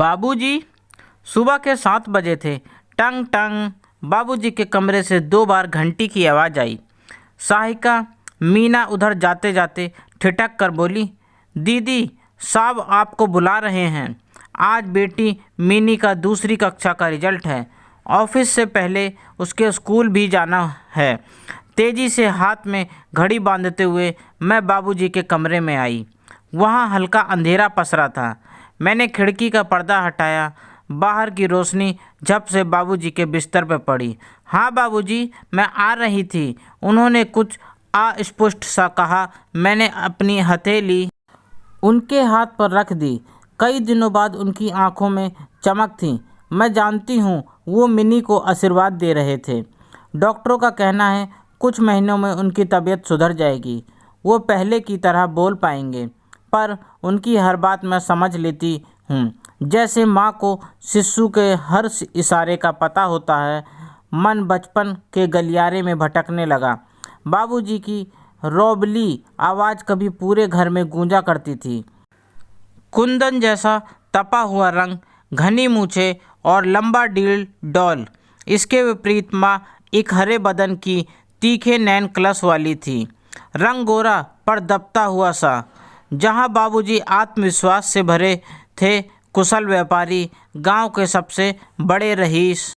बाबूजी, सुबह के 7 बजे थे। टंग टंग। बाबूजी के कमरे से 2 बार घंटी की आवाज़ आई। सहायिका मीना उधर जाते जाते ठिठक कर बोली, दीदी साहब आपको बुला रहे हैं। आज बेटी मीनी का दूसरी कक्षा का रिजल्ट है। ऑफिस से पहले उसके स्कूल भी जाना है। तेजी से हाथ में घड़ी बांधते हुए मैं बाबूजी के कमरे में आई। वहाँ हल्का अंधेरा पसरा था। मैंने खिड़की का पर्दा हटाया। बाहर की रोशनी झप से बाबूजी के बिस्तर पर पड़ी। हाँ बाबूजी, मैं आ रही थी, उन्होंने कुछ अस्पष्ट सा कहा। मैंने अपनी हथेली उनके हाथ पर रख दी। कई दिनों बाद उनकी आंखों में चमक थी। मैं जानती हूँ वो मिनी को आशीर्वाद दे रहे थे। डॉक्टरों का कहना है कुछ महीनों में उनकी तबीयत सुधर जाएगी, वो पहले की तरह बोल पाएंगे। पर उनकी हर बात मैं समझ लेती हूँ, जैसे माँ को शिशु के हर इशारे का पता होता है। मन बचपन के गलियारे में भटकने लगा। बाबूजी की रौबली आवाज़ कभी पूरे घर में गूंजा करती थी। कुंदन जैसा तपा हुआ रंग, घनी मूछें और लंबा डील डॉल। इसके विपरीत माँ एक हरे बदन की तीखे नैन कलश वाली थी, रंग गोरा पर दबता हुआ सा। जहाँ बाबूजी आत्मविश्वास से भरे थे, कुशल व्यापारी, गांव के सबसे बड़े रईस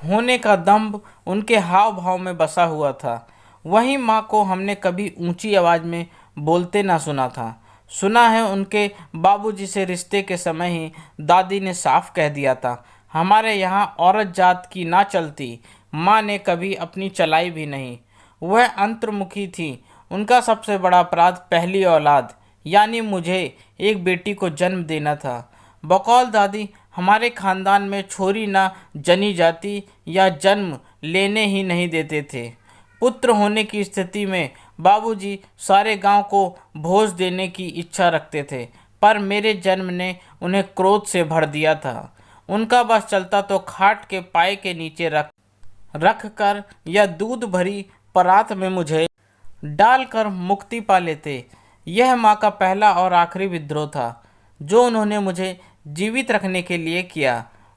होने का दंभ उनके हाव भाव में बसा हुआ था, वहीं माँ को हमने कभी ऊंची आवाज़ में बोलते ना सुना था। सुना है उनके बाबूजी से रिश्ते के समय ही दादी ने साफ कह दिया था, हमारे यहाँ औरत जात की ना चलती। माँ ने कभी अपनी चलाई भी नहीं। वह अंतर्मुखी थी। उनका सबसे बड़ा अपराध पहली औलाद यानी मुझे एक बेटी को जन्म देना था। बकौल दादी, हमारे खानदान में छोरी ना जनी जाती या जन्म लेने ही नहीं देते थे। पुत्र होने की स्थिति में बाबूजी सारे गांव को भोज देने की इच्छा रखते थे, पर मेरे जन्म ने उन्हें क्रोध से भर दिया था। उनका बस चलता तो खाट के पाए के नीचे रख कर या दूध भरी परात में मुझे डालकर मुक्ति पा लेते। यह माँ का पहला और आखिरी विद्रोह था जो उन्होंने मुझे जीवित रखने के लिए किया,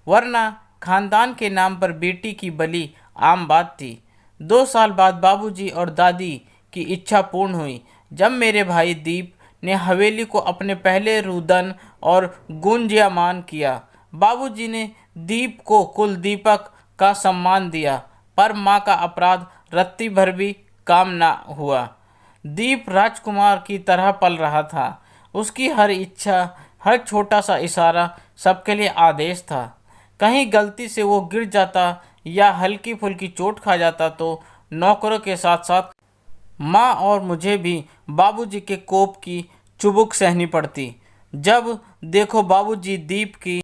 वरना खानदान के नाम पर बेटी की बलि आम बात थी। 2 साल बाद बाबूजी और दादी की इच्छा पूर्ण हुई, जब मेरे भाई दीप ने हवेली को अपने पहले रुदन और गुंजयमान किया। बाबूजी ने दीप को कुल दीपक का सम्मान दिया, पर माँ का अपराध रत्ती भर भी काम ना हुआ। दीप राजकुमार की तरह पल रहा था। उसकी हर इच्छा, हर छोटा सा इशारा सबके लिए आदेश था। कहीं गलती से वो गिर जाता या हल्की फुल्की चोट खा जाता तो नौकरों के साथ साथ माँ और मुझे भी बाबूजी के कोप की चुबुक सहनी पड़ती। जब देखो बाबूजी दीप की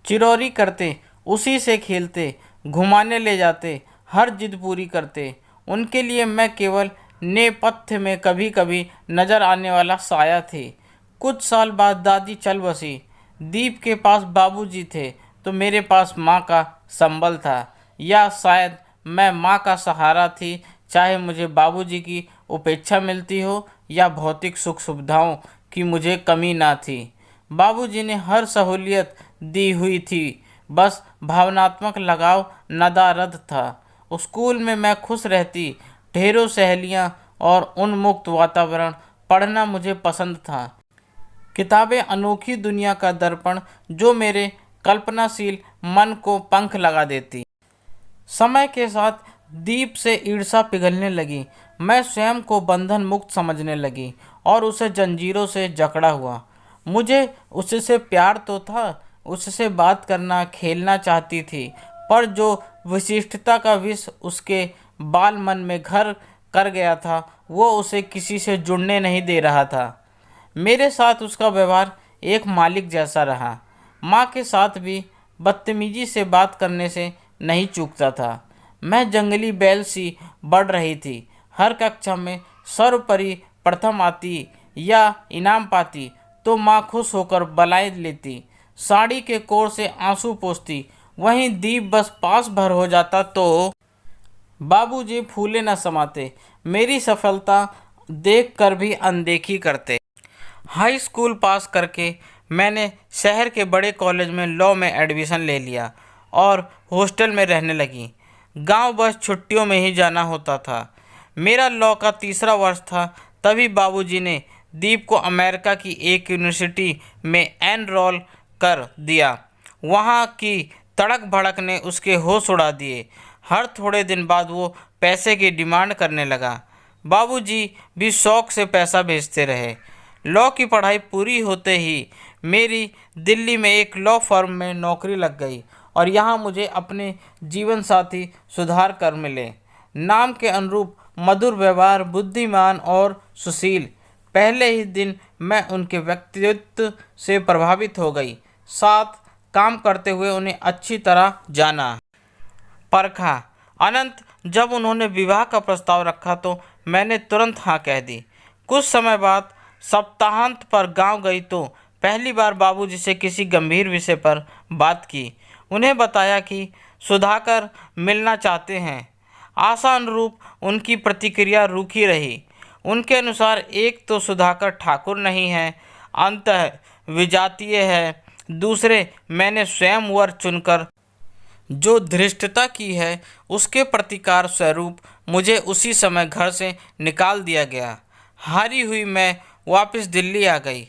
चिरौरी करते, उसी से खेलते, घुमाने ले जाते, हर जिद पूरी करते। उनके लिए मैं केवल नेपथ्य में कभी कभी नजर आने वाला साया थी। कुछ साल बाद दादी चल बसी। दीप के पास बाबूजी थे तो मेरे पास माँ का संबल था, या शायद मैं माँ का सहारा थी, चाहे मुझे बाबूजी की उपेक्षा मिलती हो या भौतिक सुख सुविधाओं की मुझे कमी ना थी। बाबूजी ने हर सहूलियत दी हुई थी, बस भावनात्मक लगाव नदारद था। स्कूल में मैं खुश रहती, ढेरों सहेलियां और उन्मुक्त वातावरण, पढ़ना मुझे पसंद था। किताबें अनोखी दुनिया का दर्पण जो मेरे कल्पनाशील मन को पंख लगा देती। समय के साथ दीप से ईर्ष्या पिघलने लगी। मैं स्वयं को बंधन मुक्त समझने लगी और उसे जंजीरों से जकड़ा हुआ। मुझे उससे प्यार तो था, उससे बात करना, खेलना चाहती थी, पर जो विशिष्टता का विष उसके बाल मन में घर कर गया था, वो उसे किसी से जुड़ने नहीं दे रहा था। मेरे साथ उसका व्यवहार एक मालिक जैसा रहा। माँ के साथ भी बदतमीजी से बात करने से नहीं चूकता था। मैं जंगली बैल सी बढ़ रही थी। हर कक्षा में सर्वोपरि प्रथम आती या इनाम पाती तो माँ खुश होकर बधाई लेती, साड़ी के कोर से आंसू पोंछती। वहीं दीप बस पास भर हो जाता तो बाबूजी फूले न समाते, मेरी सफलता देखकर भी अनदेखी करते। हाई स्कूल पास करके मैंने शहर के बड़े कॉलेज में लॉ में एडमिशन ले लिया और हॉस्टल में रहने लगी। गांव बस छुट्टियों में ही जाना होता था। मेरा लॉ का तीसरा वर्ष था, तभी बाबूजी ने दीप को अमेरिका की एक यूनिवर्सिटी में एनरोल कर दिया। वहाँ की तड़क भड़क ने उसके होश उड़ा दिए। हर थोड़े दिन बाद वो पैसे की डिमांड करने लगा। बाबूजी भी शौक से पैसा भेजते रहे। लॉ की पढ़ाई पूरी होते ही मेरी दिल्ली में एक लॉ फर्म में नौकरी लग गई और यहाँ मुझे अपने जीवन साथी सुधार कर मिले। नाम के अनुरूप मधुर व्यवहार, बुद्धिमान और सुशील। पहले ही दिन मैं उनके व्यक्तित्व से प्रभावित हो गई। साथ काम करते हुए उन्हें अच्छी तरह जाना, परखा। अनंत जब उन्होंने विवाह का प्रस्ताव रखा तो मैंने तुरंत हाँ कह दी। कुछ समय बाद सप्ताहांत पर गांव गई तो पहली बार बाबूजी से किसी गंभीर विषय पर बात की। उन्हें बताया कि सुधाकर मिलना चाहते हैं। आशा अनुरूप उनकी प्रतिक्रिया रूखी रही। उनके अनुसार एक तो सुधाकर ठाकुर नहीं है, अंतः विजातीय है। दूसरे, मैंने स्वयं वर चुनकर जो धृष्टता की है उसके प्रतिकार स्वरूप मुझे उसी समय घर से निकाल दिया गया। हारी हुई मैं वापस दिल्ली आ गई।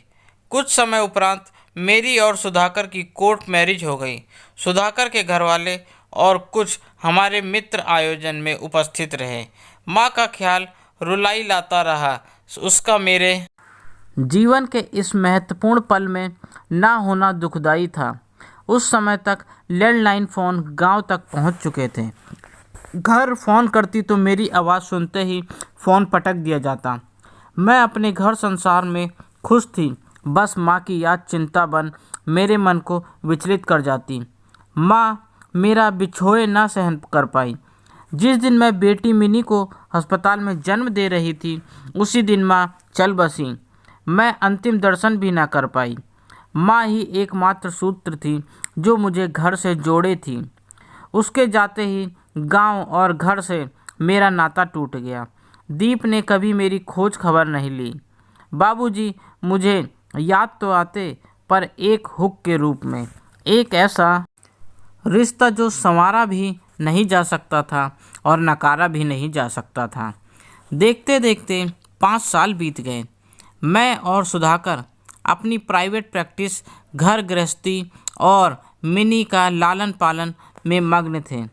कुछ समय उपरांत मेरी और सुधाकर की कोर्ट मैरिज हो गई। सुधाकर के घरवाले और कुछ हमारे मित्र आयोजन में उपस्थित रहे। माँ का ख्याल रुलाई लाता रहा। उसका मेरे जीवन के इस महत्वपूर्ण पल में ना होना दुखदाई था। उस समय तक लैंडलाइन फ़ोन गांव तक पहुंच चुके थे। घर फ़ोन करती तो मेरी आवाज़ सुनते ही फ़ोन पटक दिया जाता। मैं अपने घर संसार में खुश थी, बस माँ की याद चिंता बन मेरे मन को विचलित कर जाती। माँ मेरा बिछोए ना सहन कर पाई। जिस दिन मैं बेटी मिनी को अस्पताल में जन्म दे रही थी उसी दिन माँ चल बसी। मैं अंतिम दर्शन भी ना कर पाई। माँ ही एकमात्र सूत्र थी जो मुझे घर से जोड़े थी। उसके जाते ही गांव और घर से मेरा नाता टूट गया। दीप ने कभी मेरी खोज खबर नहीं ली। बाबूजी मुझे याद तो आते पर एक हुक के रूप में, एक ऐसा रिश्ता जो संवारा भी नहीं जा सकता था और नकारा भी नहीं जा सकता था। देखते देखते 5 साल बीत गए। मैं और सुधाकर अपनी प्राइवेट प्रैक्टिस, घर गृहस्थी और मिनी का लालन पालन में मग्न थे।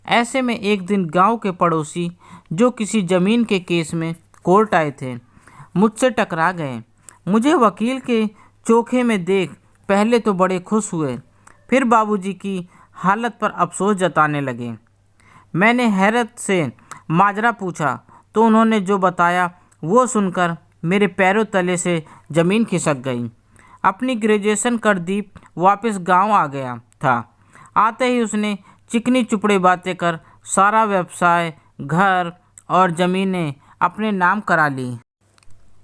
ऐसे में एक दिन गांव के पड़ोसी जो किसी ज़मीन के केस में कोर्ट आए थे मुझसे टकरा गए। मुझे वकील के चोखे में देख पहले तो बड़े खुश हुए, फिर बाबूजी की हालत पर अफसोस जताने लगे। मैंने हैरत से माजरा पूछा तो उन्होंने जो बताया वो सुनकर मेरे पैरों तले से ज़मीन खिसक गई। अपनी ग्रेजुएशन कर दीप वापस गांव आ गया था। आते ही उसने चिकनी चुपड़ी बातें कर सारा व्यवसाय, घर और ज़मीनें अपने नाम करा ली।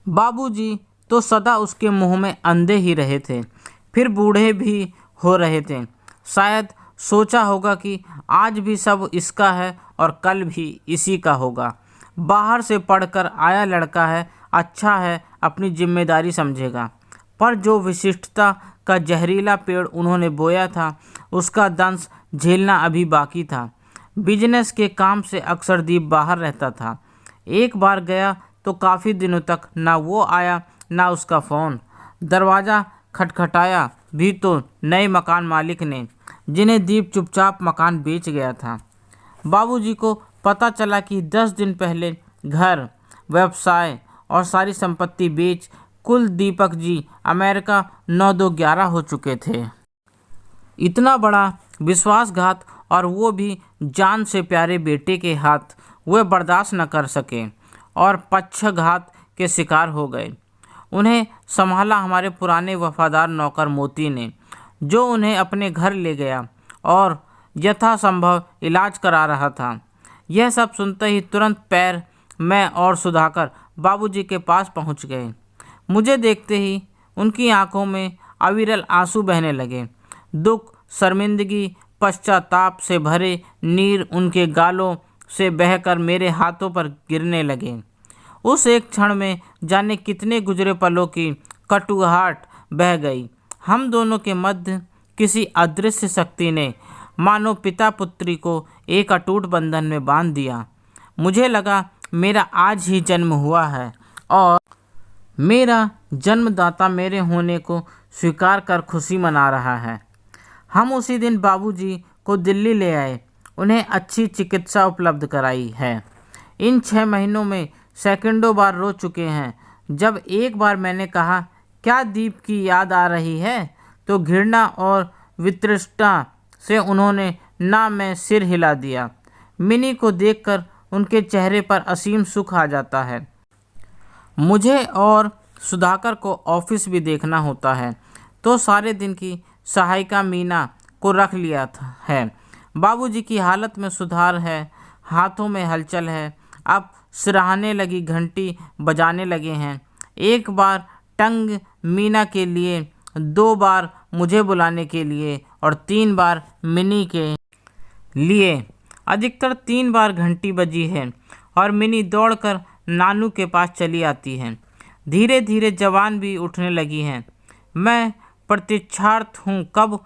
बाबूजी तो सदा उसके मुंह में अंधे ही रहे थे, फिर बूढ़े भी हो रहे थे। शायद सोचा होगा कि आज भी सब इसका है और कल भी इसी का होगा। बाहर से पढ़कर आया लड़का है, अच्छा है, अपनी जिम्मेदारी समझेगा। पर जो विशिष्टता का जहरीला पेड़ उन्होंने बोया था उसका दंश झेलना अभी बाकी था। बिजनेस के काम से अक्सर दीप बाहर रहता था। एक बार गया तो काफ़ी दिनों तक ना वो आया ना उसका फ़ोन। दरवाज़ा खटखटाया भी तो नए मकान मालिक ने, जिन्हें दीप चुपचाप मकान बेच गया था। बाबूजी को पता चला कि 10 दिन पहले घर, व्यवसाय और सारी संपत्ति बेच कुल दीपक जी अमेरिका 9-2-11 हो चुके थे। इतना बड़ा विश्वासघात और वो भी जान से प्यारे बेटे के हाथ वे बर्दाश्त न कर सके और पक्षघात के शिकार हो गए। उन्हें संभाला हमारे पुराने वफादार नौकर मोती ने, जो उन्हें अपने घर ले गया और यथासंभव इलाज करा रहा था। यह सब सुनते ही तुरंत पैर मैं और सुधाकर बाबूजी के पास पहुंच गए। मुझे देखते ही उनकी आंखों में अविरल आंसू बहने लगे। दुख, शर्मिंदगी, पश्चाताप से भरे नीर उनके गालों से बहकर मेरे हाथों पर गिरने लगे। उस एक क्षण में जाने कितने गुजरे पलों की कटुहाट बह गई हम दोनों के मध्य किसी अदृश्य शक्ति ने मानो पिता पुत्री को एक अटूट बंधन में बांध दिया। मुझे लगा मेरा आज ही जन्म हुआ है और मेरा जन्मदाता मेरे होने को स्वीकार कर खुशी मना रहा है। हम उसी दिन बाबूजी को दिल्ली ले आए, उन्हें अच्छी चिकित्सा उपलब्ध कराई है। इन 6 महीनों में सैकड़ों बार रो चुके हैं। जब एक बार मैंने कहा, क्या दीप की याद आ रही है, तो घृणा और वितृष्णा से उन्होंने ना में सिर हिला दिया। मिनी को देखकर उनके चेहरे पर असीम सुख आ जाता है। मुझे और सुधाकर को ऑफिस भी देखना होता है, तो सारे दिन की सहायिका मीना को रख लिया है। बाबूजी की हालत में सुधार है, हाथों में हलचल है, अब सिरहाने लगी घंटी बजाने लगे हैं। एक बार टंग मीना के लिए, 2 बार मुझे बुलाने के लिए और 3 बार मिनी के लिए। अधिकतर 3 बार घंटी बजी है और मिनी दौड़कर नानू के पास चली आती है। धीरे धीरे जवान भी उठने लगी हैं। मैं प्रतीक्षार्थ हूँ कब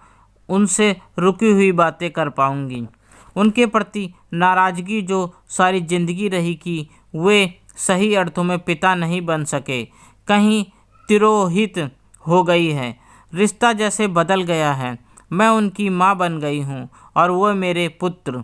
उनसे रुकी हुई बातें कर पाऊँगी। उनके प्रति नाराज़गी जो सारी जिंदगी रही कि वे सही अर्थों में पिता नहीं बन सके, कहीं तिरोहित हो गई है। रिश्ता जैसे बदल गया है। मैं उनकी माँ बन गई हूँ और वो मेरे पुत्र।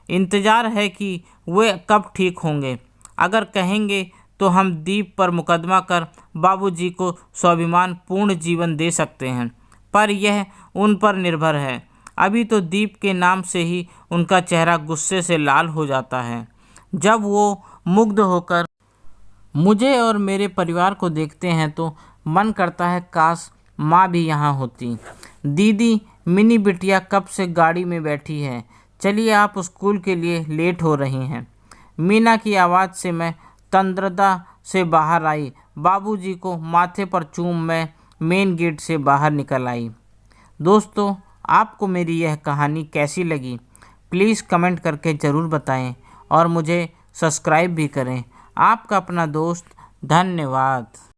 इंतज़ार है कि वे कब ठीक होंगे। अगर कहेंगे तो हम दीप पर मुकदमा कर बाबूजी को स्वाभिमान पूर्ण जीवन दे सकते हैं, पर यह उन पर निर्भर है। अभी तो दीप के नाम से ही उनका चेहरा गुस्से से लाल हो जाता है। जब वो मुग्ध होकर मुझे और मेरे परिवार को देखते हैं तो मन करता है काश माँ भी यहाँ होती। दीदी, मिनी बिटिया कब से गाड़ी में बैठी है, चलिए आप स्कूल के लिए लेट हो रही हैं। मीना की आवाज़ से मैं तंद्रता से बाहर आई। बाबूजी को माथे पर चूम मैं मेन गेट से बाहर निकल आई। दोस्तों, आपको मेरी यह कहानी कैसी लगी, प्लीज़ कमेंट करके ज़रूर बताएं और मुझे सब्सक्राइब भी करें। आपका अपना दोस्त, धन्यवाद।